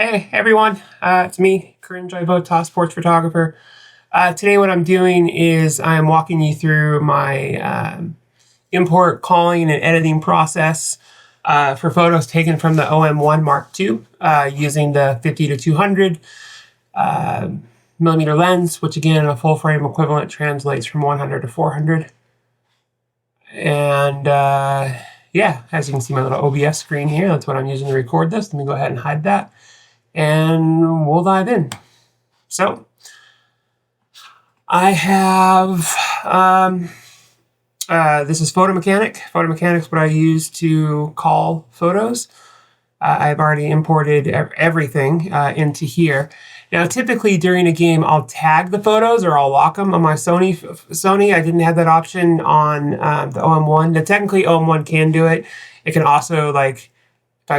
Hey everyone, it's me, Corinne Joyvota, sports photographer. Today what I'm doing is I'm walking you through my import, calling, and editing process for photos taken from the OM-1 Mark II using the 50 to 200 millimeter lens, which again, a full frame equivalent translates from 100 to 400. And yeah, as you can see my little OBS screen here, that's what I'm using to record this. Let me go ahead and hide that. And we'll dive in. So I have, this is Photomechanic. Photomechanic is what I use to call photos. I've already imported everything into here. Now, typically during a game, I'll tag the photos or I'll lock them on my Sony. I didn't have that option on the OM-1. Now, technically, OM-1 can do it. It can also, like, if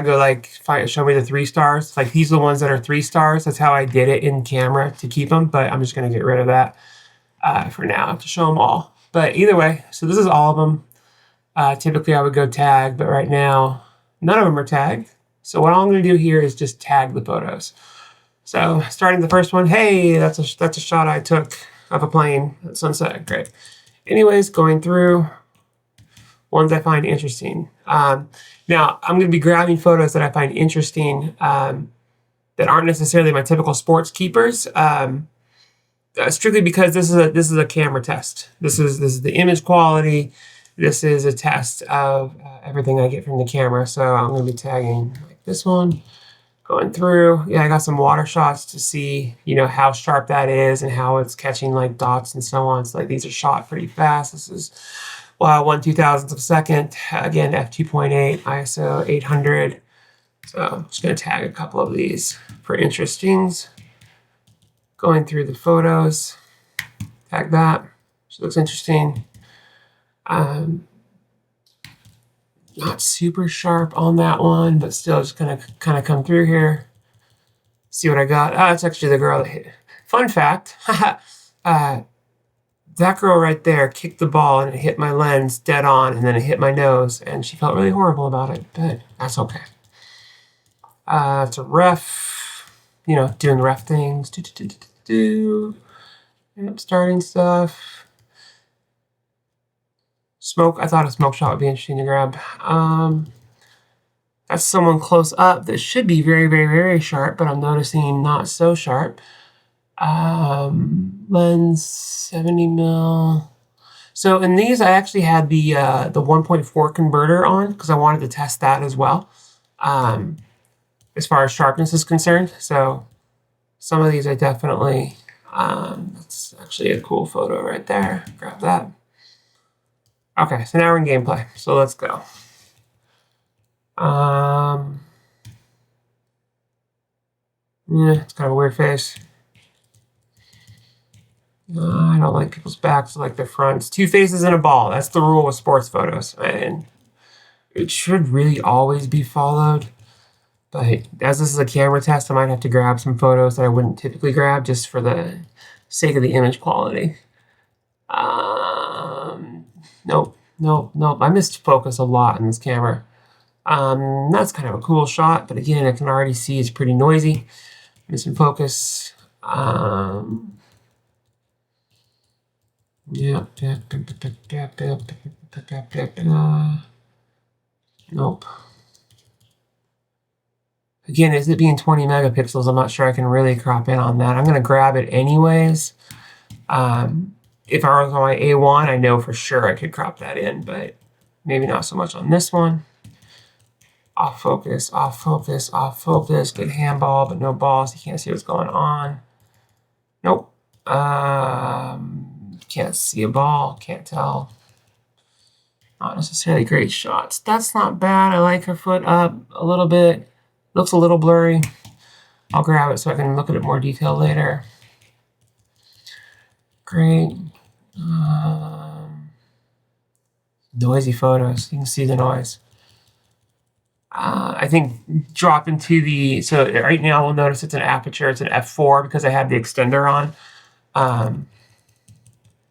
I go show me the 3 stars, like these are the ones that are 3 stars. That's how I did it in camera to keep them, but I'm just going to get rid of that for now to show them all. But either way, so this is all of them. Typically I would go tag, but right now none of them are tagged. So what I'm going to do here is just tag the photos. So starting the first one, hey, that's a shot I took of a plane at sunset. Great. Anyways, going through ones I find interesting. Now, I'm going to be grabbing photos that I find interesting that aren't necessarily my typical sports keepers, strictly because this is a camera test. This is the image quality. This is a test of everything I get from the camera. So I'm going to be tagging like this one, going through. Yeah, I got some water shots to see, you know, how sharp that is and how it's catching like dots and so on. So like these are shot pretty fast. This is 1/2000th of a second. Again, f2.8, ISO 800. So I'm just going to tag a couple of these for interestings. Going through the photos, tag that. She looks interesting. Not super sharp on that one, but still just gonna kind of come through here. See what I got. It's actually the girl that hit. Fun fact. That girl right there kicked the ball and it hit my lens dead on, and then it hit my nose, and she felt really horrible about it, but that's okay. It's a ref, you know, doing ref things. Yep, starting stuff. Smoke, I thought a smoke shot would be interesting to grab. That's someone close up that should be very, very, very sharp, but I'm noticing not so sharp. Lens 70 mil. So in these, I actually had the 1.4 converter on because I wanted to test that as well, as far as sharpness is concerned. So some of these I definitely, that's actually a cool photo right there. Grab that. Okay, so now we're in gameplay. So let's go. Yeah, it's kind of a weird face. I don't like people's backs, I like their fronts. 2 faces and a ball. That's the rule with sports photos. And it should really always be followed. But as this is a camera test, I might have to grab some photos that I wouldn't typically grab just for the sake of the image quality. Nope. I missed focus a lot in this camera. That's kind of a cool shot, but again, I can already see it's pretty noisy. Missing focus. Yeah. Nope. Again, is it being 20 megapixels? I'm not sure I can really crop in on that. I'm going to grab it anyways. If I was on my A1, I know for sure I could crop that in, but maybe not so much on this one. Off focus. Good handball, but no balls. You can't see what's going on. Nope. Can't see a ball. Can't tell. Not necessarily great shots. That's not bad. I like her foot up a little bit. Looks a little blurry. I'll grab it so I can look at it more detail later. Great. Noisy photos. You can see the noise. I think drop into the, so right now we'll notice it's an aperture. It's an f4 because I have the extender on.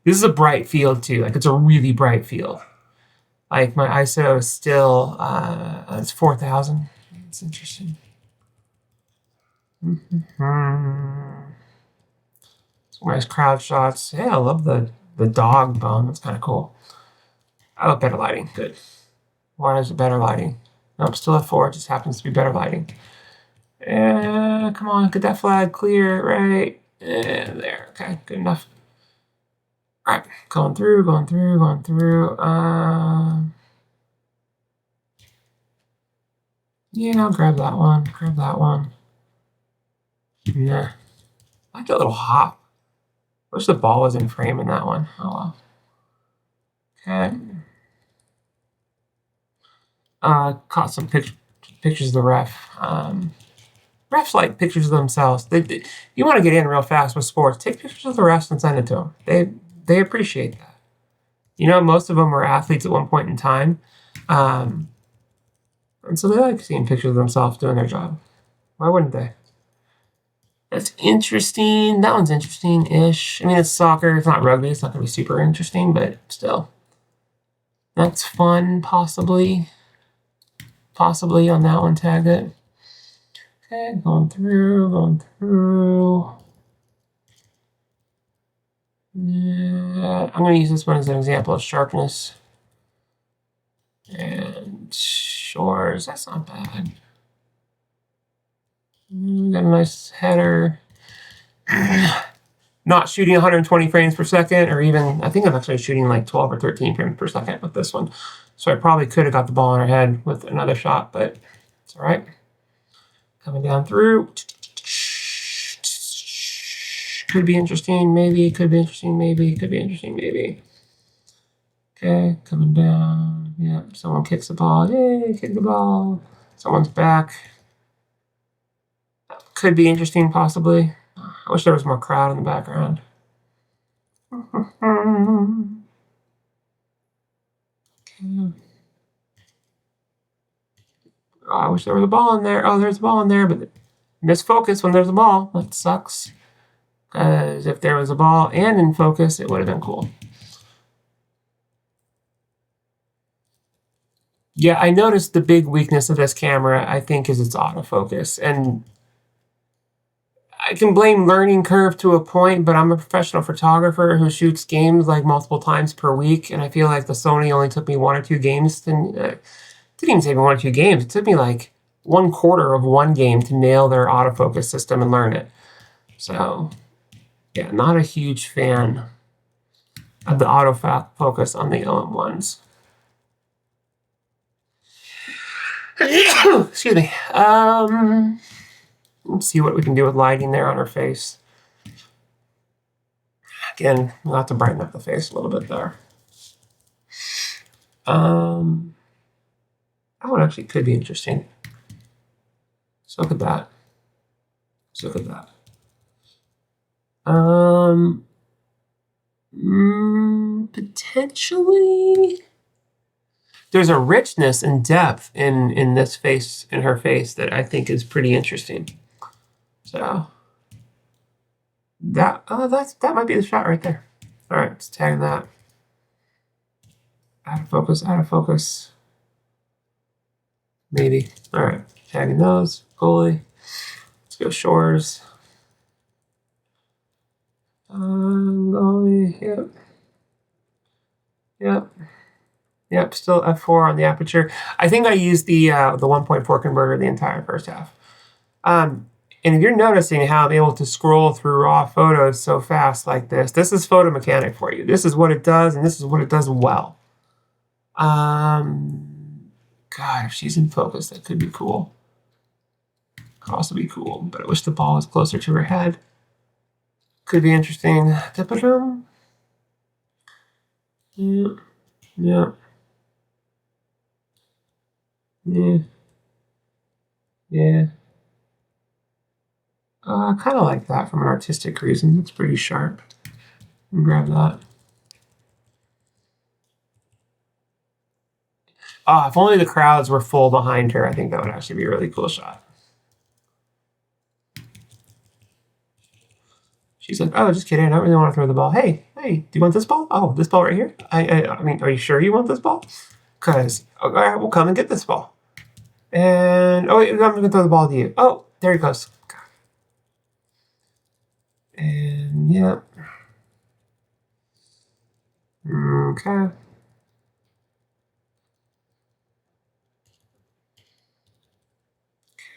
This is a bright field too. Like it's a really bright field. Like my ISO is still, it's 4000. It's interesting. Some nice crowd shots. Yeah, I love the dog bone. That's kind of cool. Oh, better lighting. Good. Why is it better lighting? Nope, still at 4. It just happens to be better lighting. Come on, get that flag clear, right? There. Okay, good enough. All right, going through. Yeah, I'll grab that one. Yeah. I like that little hop. Wish the ball was in frame in that one. Oh well. Okay. Caught some pictures of the ref. Refs like pictures of themselves. You want to get in real fast with sports, take pictures of the refs and send it to them. They appreciate that. You know, most of them were athletes at one point in time. And so they like seeing pictures of themselves doing their job. Why wouldn't they? That's interesting. That one's interesting-ish. I mean, it's soccer. It's not rugby. It's not going to be super interesting, but still. That's fun, possibly. Possibly on that one, tag it. Okay, going through. Yeah, I'm going to use this one as an example of sharpness. And shores, that's not bad. Got a nice header. Not shooting 120 frames per second, or even, I think I'm actually shooting like 12 or 13 frames per second with this one. So I probably could have got the ball in her head with another shot, but it's all right. Coming down through. Could be interesting, maybe. Could be interesting, maybe. Could be interesting, maybe. Okay, coming down. Yeah, someone kicks the ball. Yay, kick the ball. Someone's back. Could be interesting, possibly. I wish there was more crowd in the background. Okay. Oh, I wish there was a ball in there. Oh, there's a ball in there, but miss focus when there's a ball. That sucks. Because if there was a ball and in focus, it would have been cool. Yeah, I noticed the big weakness of this camera, I think, is its autofocus. And I can blame learning curve to a point, but I'm a professional photographer who shoots games like multiple times per week. And I feel like the Sony only took me 1 or 2 games to, didn't even take me 1 or 2 games. It took me like 1/4 of one game to nail their autofocus system and learn it. So yeah, not a huge fan of the autofocus on the OM-1s. Excuse me. Let's see what we can do with lighting there on her face. Again, we'll have to brighten up the face a little bit there. That one actually could be interesting. So look at that. Potentially. There's a richness and depth in this face, in her face, that I think is pretty interesting. So that might be the shot right there. All right, let's tag that. Out of focus. Maybe. All right, tagging those. Goalie. Let's go shores. Goalie. Yep. Still f4 on the aperture. I think I used the 1.4 converter the entire first half. And if you're noticing how I'm able to scroll through raw photos so fast like this is photo mechanic for you. This is what it does, and this is what it does well. God, if she's in focus, that could be cool. Could also be cool, but I wish the ball was closer to her head. Could be interesting. Yeah. I kind of like that from an artistic reason. It's pretty sharp. Grab that. If only the crowds were full behind her, I think that would actually be a really cool shot. She's like, oh, just kidding. I don't really want to throw the ball. Hey, do you want this ball? Oh, this ball right here? I mean, are you sure you want this ball? Because, all right, we'll come and get this ball. And, oh, wait, I'm going to throw the ball to you. Oh, there he goes. God. Yeah. Okay.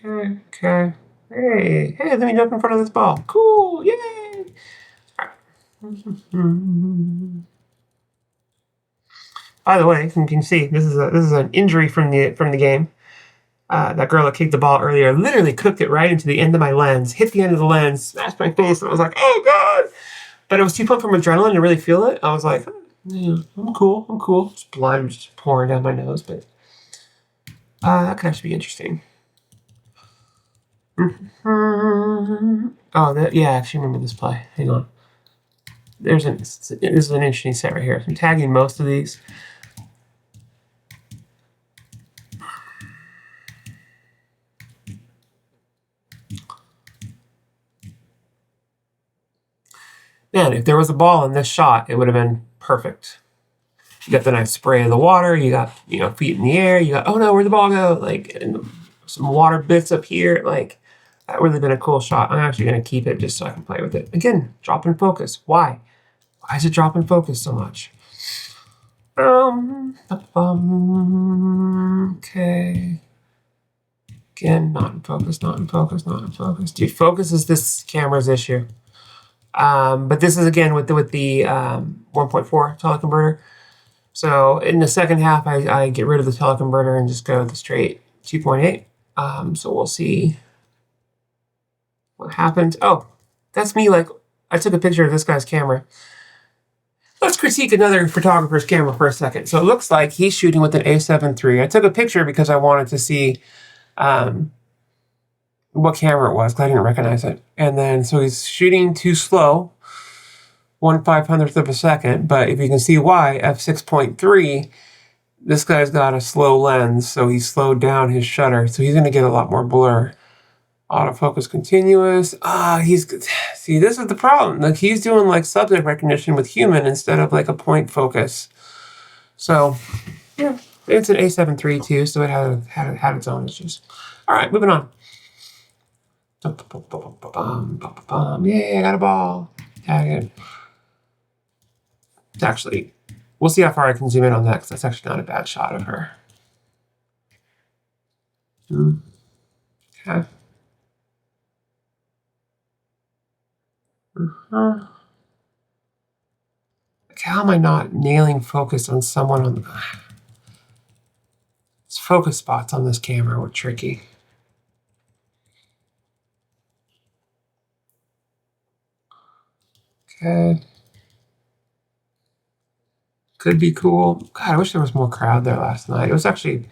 Okay. Hey, let me jump in front of this ball. Cool. Yay. All right. By the way, you can see this is an injury from the game. That girl that kicked the ball earlier literally cooked it right into the end of my lens, hit the end of the lens, smashed my face, and I was like, oh god! But it was too pumped from adrenaline to really feel it. I was like, yeah, I'm cool. Just blood just pouring down my nose, but that could actually be interesting. Oh, yeah, I actually remember this play. Hang on. This is an interesting set right here. I'm tagging most of these. Man, if there was a ball in this shot, it would have been perfect. You got the nice spray of the water. You got, feet in the air. You got, oh no, where'd the ball go? Like, and some water bits up here. Like, that would have been a cool shot. I'm actually going to keep it just so I can play with it. Again, drop in focus. Why? Why is it drop in focus so much? Okay. Again, not in focus. Dude, focus is this camera's issue. But this is again with the 1.4 teleconverter. So in the second half, I get rid of the teleconverter and just go with the straight 2.8. So we'll see what happens. Oh, that's me. Like, I took a picture of this guy's camera. Let's critique another photographer's camera for a second. So it looks like he's shooting with an A7 III. I took a picture because I wanted to see what camera it was, because I didn't recognize it. And then, so he's shooting too slow, 1/500th of a second. But if you can see why, f6.3, this guy's got a slow lens, so he slowed down his shutter. So he's going to get a lot more blur. Autofocus continuous. See, this is the problem. Like, he's doing like subject recognition with human instead of like a point focus. So, yeah, it's an A7 III too, so it had its own issues. All right, moving on. Yay, I got a ball. Tag it. It's actually, we'll see how far I can zoom in on that, because that's actually not a bad shot of her. Okay. Like, how am I not nailing focus on someone on the... Its focus spots on this camera were tricky. Okay. Could be cool. God, I wish there was more crowd there last night. It was actually...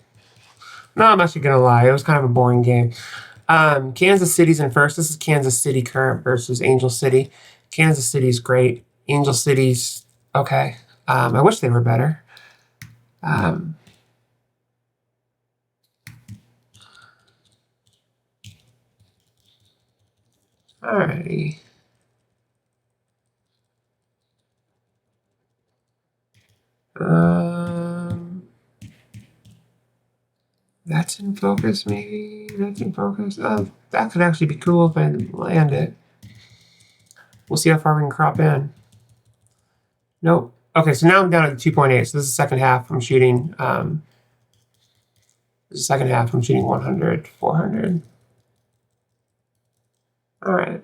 No, I'm actually going to lie. It was kind of a boring game. Kansas City's in first. This is Kansas City current versus Angel City. Kansas City's great. Angel City's okay. I wish they were better. Alrighty. That's in focus, maybe. That's in focus. Oh, that could actually be cool if I land it. We'll see how far we can crop in. Nope. Okay, so now I'm down at 2.8. So this is the second half. I'm shooting. This is the second half. I'm shooting 100, 400. All right.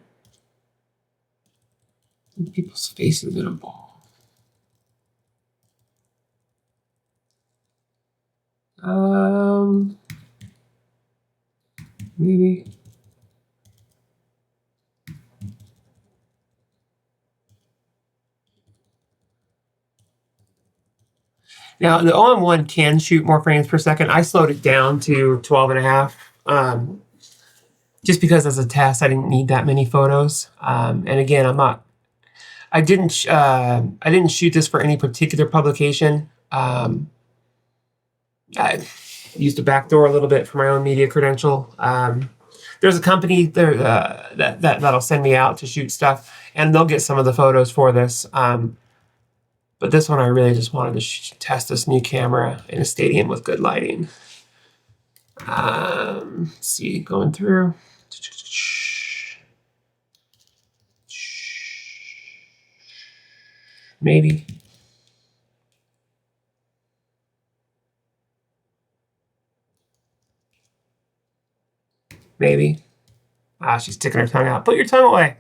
People's faces in a ball. Maybe. Now, the OM-1 can shoot more frames per second. I slowed it down to 12 and a half. Just because as a test, I didn't need that many photos. And again, I didn't shoot this for any particular publication. I used a backdoor a little bit for my own media credential. There's a company there that'll send me out to shoot stuff, and they'll get some of the photos for this. But this one, I really just wanted to test this new camera in a stadium with good lighting. Let's see, going through. Maybe. Maybe. Ah, she's sticking her tongue out. Put your tongue away.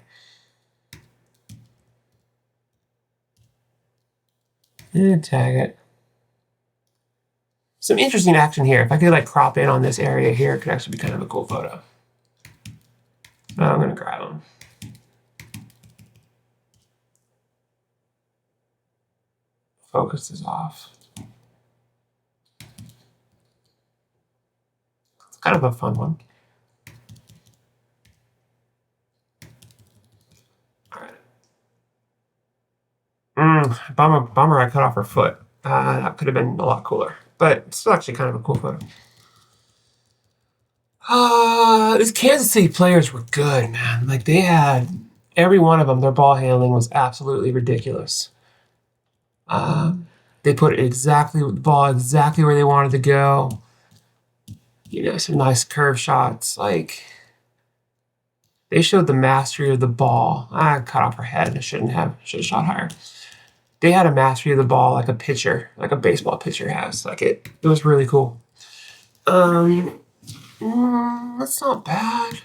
And tag it. Some interesting action here. If I could like crop in on this area here, it could actually be kind of a cool photo. So I'm going to grab them. Focus is off. It's kind of a fun one. All right. Bummer I cut off her foot. That could have been a lot cooler. But it's still actually kind of a cool photo. These Kansas City players were good, man. Like, they had, every one of them, their ball handling was absolutely ridiculous. They put the ball exactly where they wanted to go. You know, some nice curve shots. Like, they showed the mastery of the ball. I cut off her head. I should have shot higher. They had a mastery of the ball like a pitcher, like a baseball pitcher has. Like, it was really cool. That's not bad.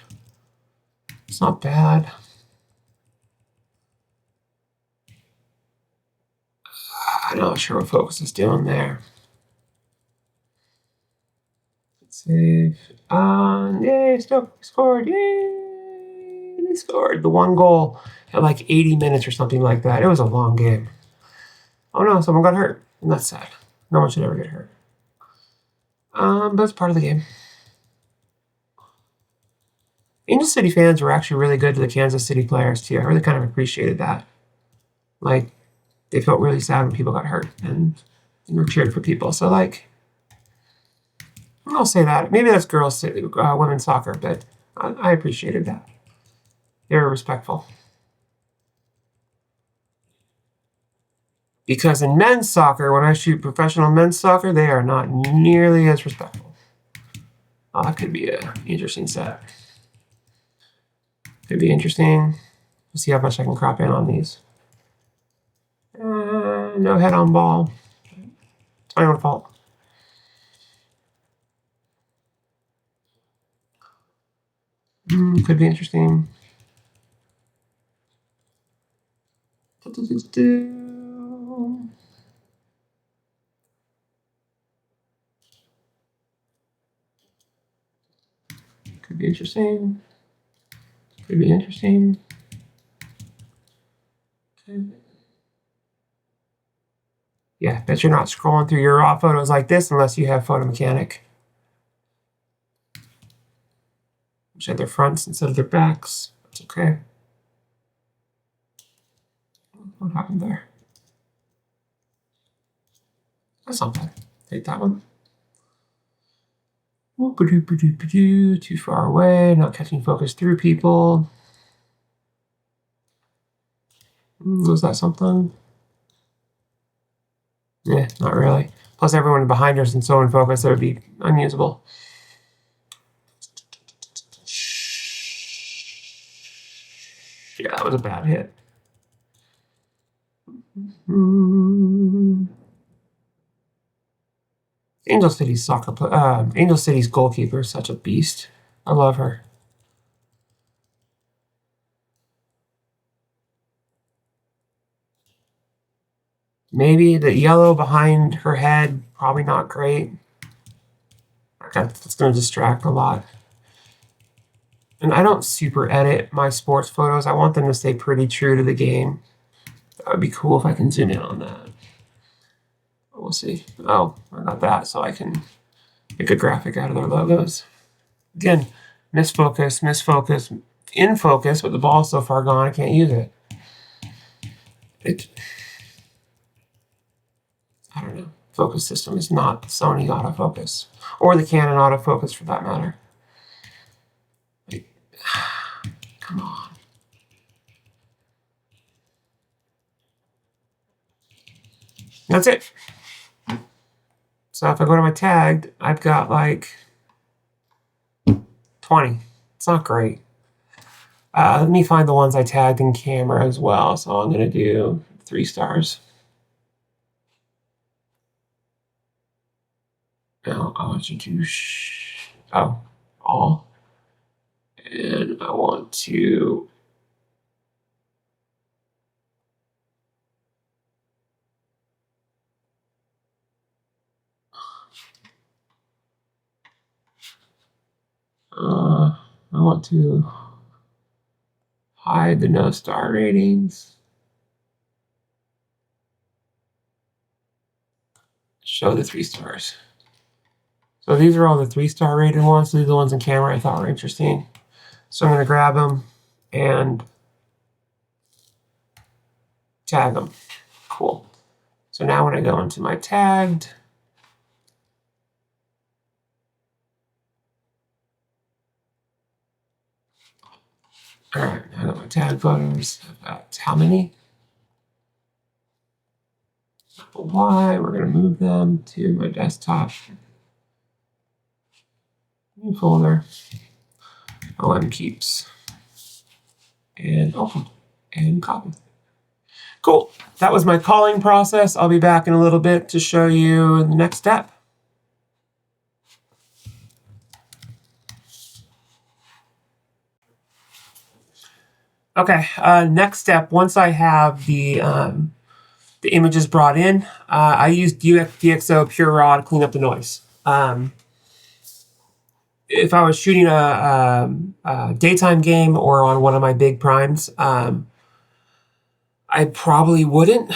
It's not bad. I'm not sure what focus is doing there. Let's save. Yay, still scored. Yay! They scored the one goal at like 80 minutes or something like that. It was a long game. Oh no, someone got hurt. And that's sad. No one should ever get hurt. But it's part of the game. Angel City fans were actually really good to the Kansas City players too. I really kind of appreciated that. Like, they felt really sad when people got hurt and cheered for people. So, like, I'll say that. Maybe that's women's soccer, but I appreciated that. They were respectful. Because in men's soccer, when I shoot professional men's soccer, they are not nearly as respectful. Oh, that could be an interesting set. Could be interesting. Let's see how much I can crop in on these. No head on ball. It's my own fault. Could be interesting. Could be interesting. Could be interesting. Okay. Yeah, bet you're not scrolling through your raw photos like this unless you have Photo Mechanic. Which had their fronts instead of their backs. That's okay. What happened there? That's not bad. Take that one. Too far away, not catching focus through people. Was that something? Yeah, not really. Plus everyone behind her is so in focus that it would be unusable. Yeah, that was a bad hit. Angel City's goalkeeper is such a beast. I love her. Maybe the yellow behind her head, probably not great. Okay, that's going to distract a lot. And I don't super edit my sports photos. I want them to stay pretty true to the game. That would be cool if I can zoom in on that. We'll see. Oh, I got that, so I can make a graphic out of their logos. Again, misfocus, in focus, but the ball's so far gone I can't use it. I don't know. Focus system is not Sony autofocus. Or the Canon autofocus for that matter. Like, come on. That's it. So if I go to my tagged, I've got like 20. It's not great. Let me find the ones I tagged in camera as well. So I'm going to do 3 stars. Now I want you to all. And I want to hide the no star ratings. Show the 3 stars. So these are all the 3-star rated ones. These are the ones in camera I thought were interesting. So I'm going to grab them and tag them. Cool. So now when I go into my tagged, all right, I got my tag photos. I've got how many? Why? We're going to move them to my desktop. New folder. OM keeps. And open. And copy. Cool. That was my culling process. I'll be back in a little bit to show you the next step. Okay, next step, once I have the images brought in, I use DxO PureRAW to clean up the noise. If I was shooting a daytime game or on one of my big primes, I probably wouldn't.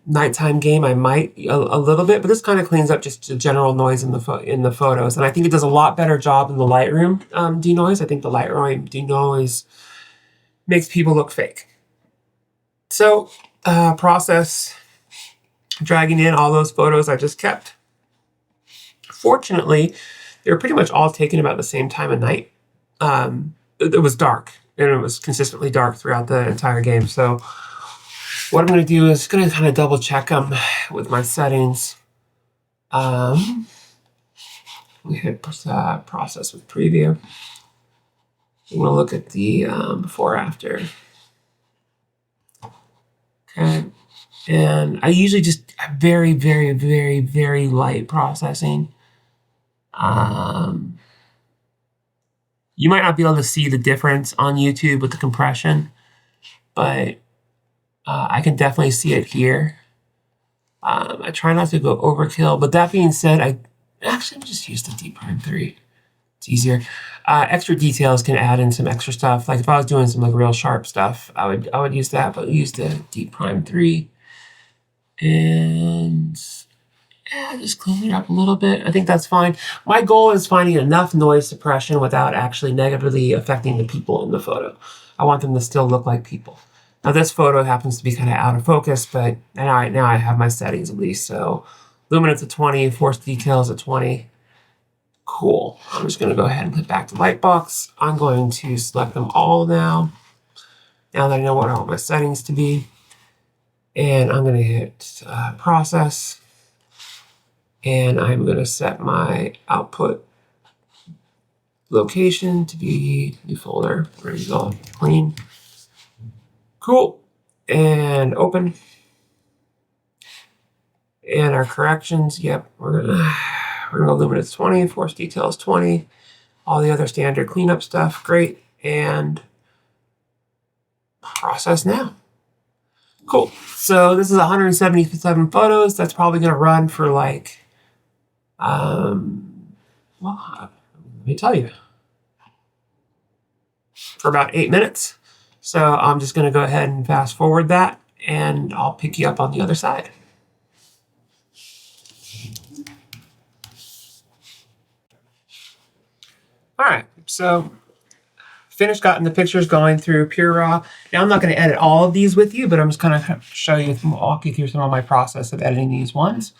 Nighttime game, I might a little bit, but this kind of cleans up just the general noise in the photos, and I think it does a lot better job than the Lightroom denoise. I think the Lightroom denoise makes people look fake. So, process dragging in all those photos I just kept. Fortunately, they were pretty much all taken about the same time of night. It was dark, and it was consistently dark throughout the entire game. So what I'm going to do is going to kind of double check them with my settings. We hit process with preview. I'm going to look at the before after. Okay. And I usually just very, very, very, very light processing. You might not be able to see the difference on YouTube with the compression, but I can definitely see it here. I try not to go overkill, but that being said, I actually just use the D Prime 3. It's easier. Extra details can add in some extra stuff. Like if I was doing some like real sharp stuff, I would use that, but use the D Prime 3. And yeah, just clean it up a little bit. I think that's fine. My goal is finding enough noise suppression without actually negatively affecting the people in the photo. I want them to still look like people. Now this photo happens to be kind of out of focus, but now I have my settings at least. So luminance at 20, force details at 20. Cool. I'm just going to go ahead and hit back to Lightbox. I'm going to select them all now. Now that I know what I want my settings to be. And I'm going to hit process. And I'm going to set my output location to be new folder. There you go. Clean. Cool. And open. And our corrections. Yep. We're gonna go luminance 20, force details 20, all the other standard cleanup stuff. Great. And process now. Cool. So this is 177 photos. That's probably going to run for like, well, let me tell you, for about 8 minutes. So I'm just going to go ahead and fast forward that, and I'll pick you up on the other side. All right, so finished, gotten the pictures going through PureRAW. Now I'm not going to edit all of these with you, but I'm just going to show you, walk you through some of my process of editing these ones.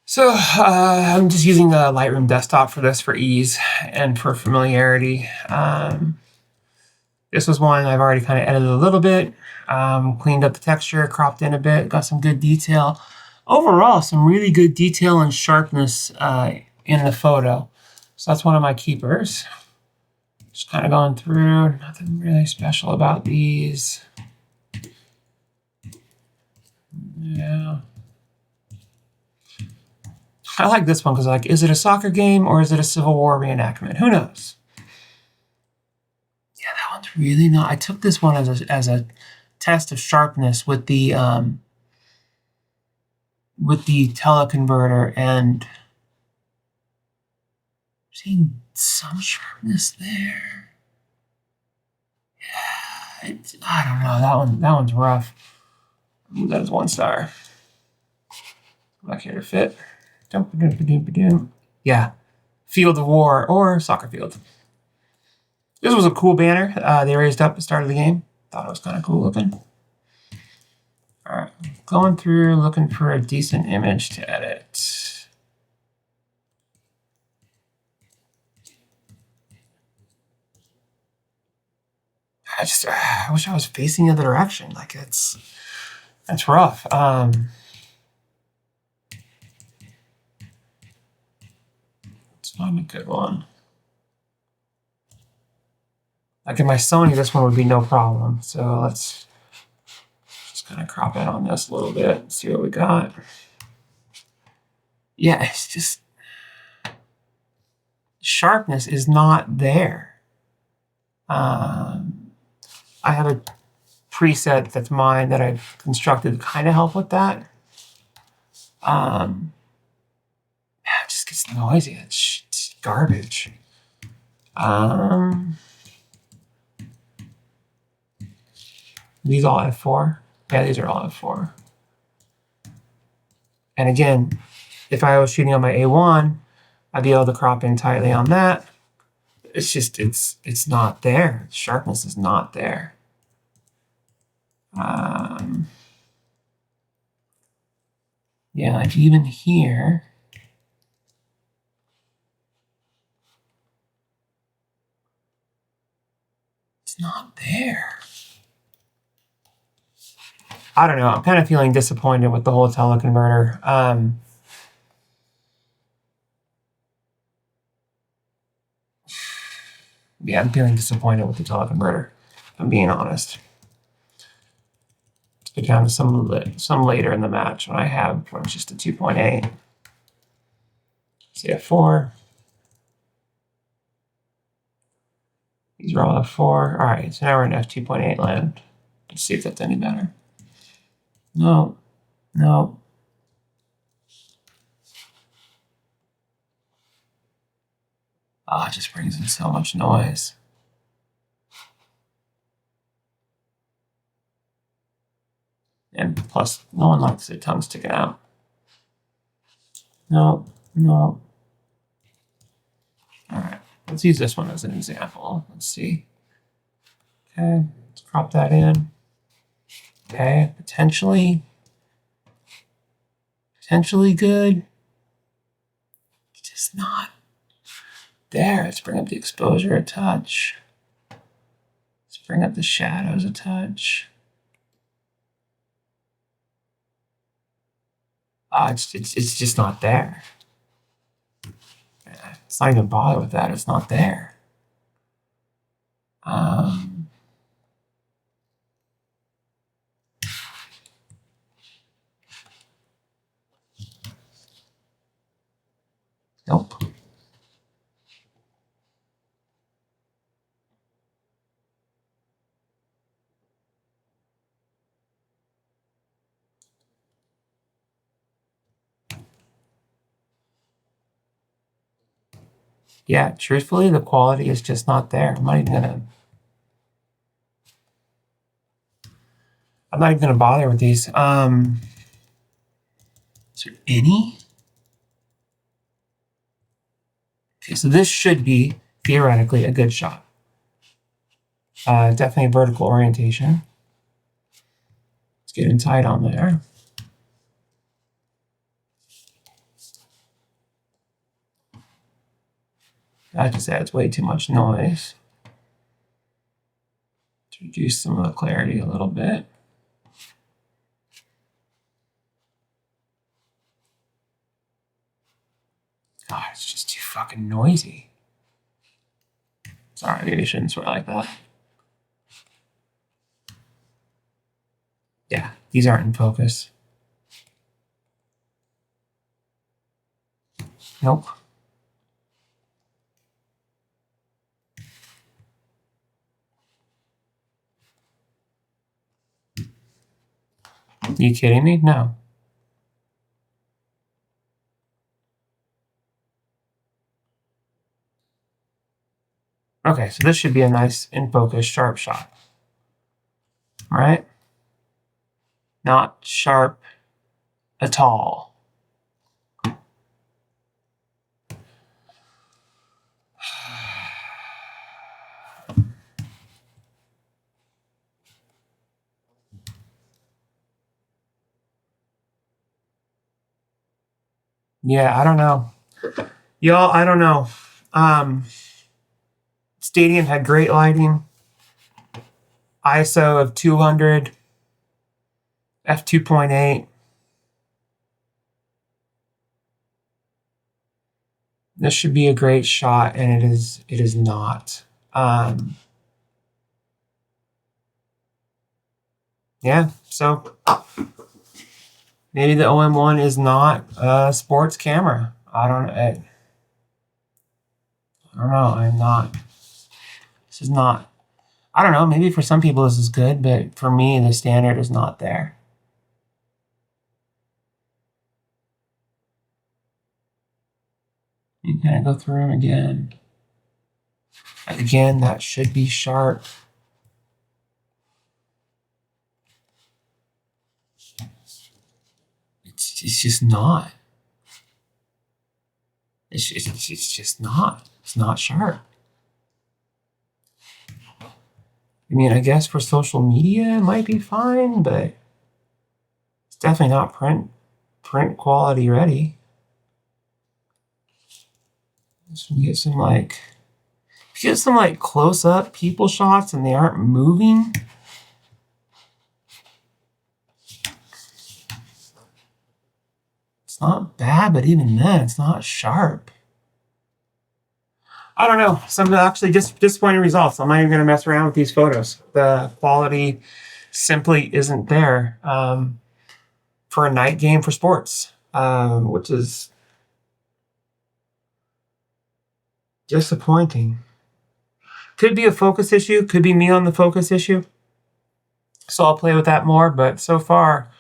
So I'm just using the Lightroom desktop for this for ease and for familiarity. This was one I've already kind of edited a little bit, cleaned up the texture, cropped in a bit, got some good detail. Overall, some really good detail and sharpness in the photo. So that's one of my keepers. Just kind of going through, nothing really special about these. Yeah. I like this one because, like, is it a soccer game or is it a Civil War reenactment? Who knows? Yeah, that one's really not. I took this one as a test of sharpness with the teleconverter, and seeing some sharpness there. Yeah, I don't know. That one's rough. That is 1 star. Back here to fit. Yeah, Field of War or soccer field. This was a cool banner. They raised up at the start of the game. Thought it was kind of cool looking. All right, going through looking for a decent image to edit. I wish I was facing the other direction. Like that's rough. Let's find a good one. Like in my Sony, this one would be no problem. So let's just kind of crop in on this a little bit and see what we got. Yeah, it's just sharpness is not there. I have a preset that's mine that I've constructed to kind of help with that. It just gets noisy. It's garbage. These all F4? Yeah, these are all F4. And again, if I was shooting on my A1, I'd be able to crop in tightly on that. It's just, it's not there. Sharpness is not there. Yeah, like even here, it's not there. I don't know. I'm kind of feeling disappointed with the whole teleconverter. Yeah, I'm feeling disappointed with the teleconverter, if I'm being honest. Let's get down to some later in the match when I have just a 2.8. See a 4. These are all F4. All right, so now we're in F2.8 land. Let's see if that's any better. No. Oh, it just brings in so much noise. And plus, no one likes their tongue sticking out. No. All right, let's use this one as an example. Let's see. Okay, let's crop that in. Okay, potentially good. Just not there. Let's bring up the exposure a touch. Let's bring up the shadows a touch. It's just not there. It's not even bother with that. It's not there. Nope. Yeah, truthfully, the quality is just not there. I'm not even gonna bother with these. Is there any? Okay, so this should be theoretically a good shot. Definitely vertical orientation. Let's get in tight on there. That just adds way too much noise. Let's reduce some of the clarity a little bit. God, it's just too fucking noisy. Sorry, maybe I shouldn't swear like that. Yeah, these aren't in focus. Nope. Are you kidding me? No. Okay, so this should be a nice in focus sharp shot. All right? Not sharp at all. Yeah, I don't know. Y'all, I don't know. Stadium had great lighting. ISO of 200, f2.8. This should be a great shot, and it is not. Yeah, so maybe the OM-1 is not a sports camera. I don't know. I'm not. This is not. I don't know. Maybe for some people this is good, but for me, the standard is not there. You kind of go through them again. Again, that should be sharp. It's just not. It's just not. It's not sharp. I mean, I guess for social media it might be fine, but it's definitely not print quality ready. Just when you get some like, if you get some like close up people shots and they aren't moving. It's not bad, but even then, it's not sharp. I don't know. Some actually just disappointing results. I'm not even going to mess around with these photos. The quality simply isn't there for a night game for sports, which is disappointing. Could be a focus issue. Could be me on the focus issue. So I'll play with that more. But so far,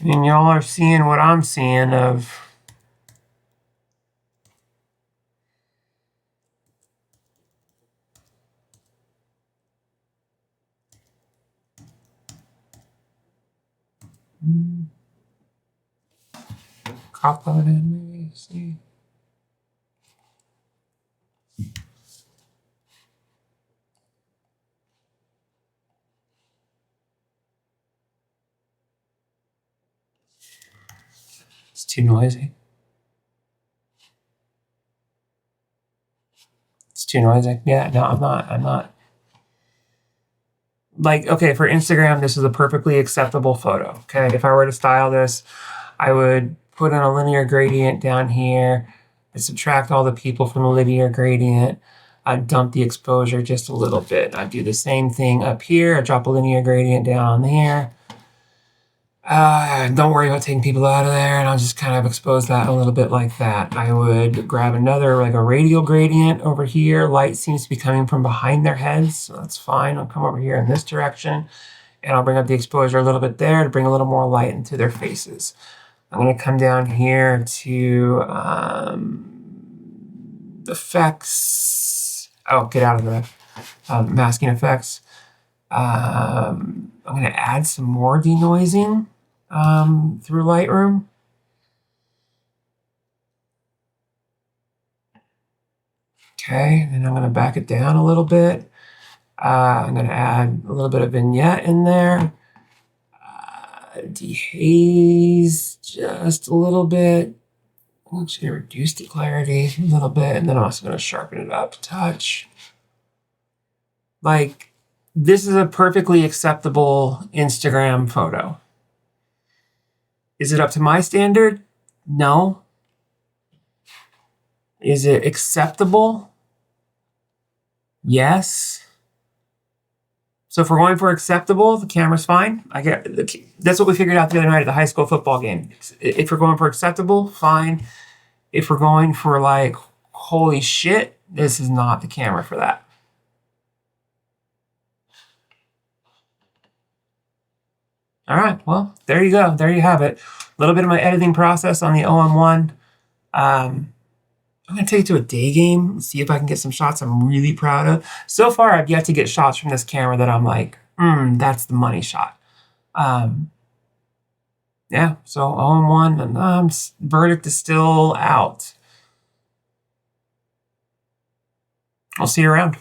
I mean, y'all are seeing what I'm seeing of. Crop that in, maybe. See. It's too noisy. It's too noisy. Yeah, no, I'm not. Like, okay, for Instagram, this is a perfectly acceptable photo. Okay, if I were to style this, I would put in a linear gradient down here. I'd subtract all the people from the linear gradient. I'd dump the exposure just a little bit. I'd do the same thing up here. I'd drop a linear gradient down there. Don't worry about taking people out of there, and I'll just kind of expose that a little bit like that. I would grab another, like a radial gradient over here. Light seems to be coming from behind their heads, so that's fine. I'll come over here in this direction, and I'll bring up the exposure a little bit there to bring a little more light into their faces. I'm going to come down here to effects. Oh, get out of the masking effects. I'm going to add some more denoising through Lightroom. Okay, then I'm going to back it down a little bit. I'm going to add a little bit of vignette in there. Dehaze just a little bit. I'm just going to reduce the clarity a little bit, and then I'm also going to sharpen it up a touch. Like, this is a perfectly acceptable Instagram photo. Is it up to my standard? No. Is it acceptable? Yes. So if we're going for acceptable, the camera's fine. That's what we figured out the other night at the high school football game. If we're going for acceptable, fine. if we're going for like, holy shit, this is not the camera for that. All right, well, there you go. There you have it. A little bit of my editing process on the OM-1. I'm going to take it to a day game and see if I can get some shots I'm really proud of. So far, I've yet to get shots from this camera that I'm like, that's the money shot. Yeah, so OM-1, and verdict is still out. I'll see you around.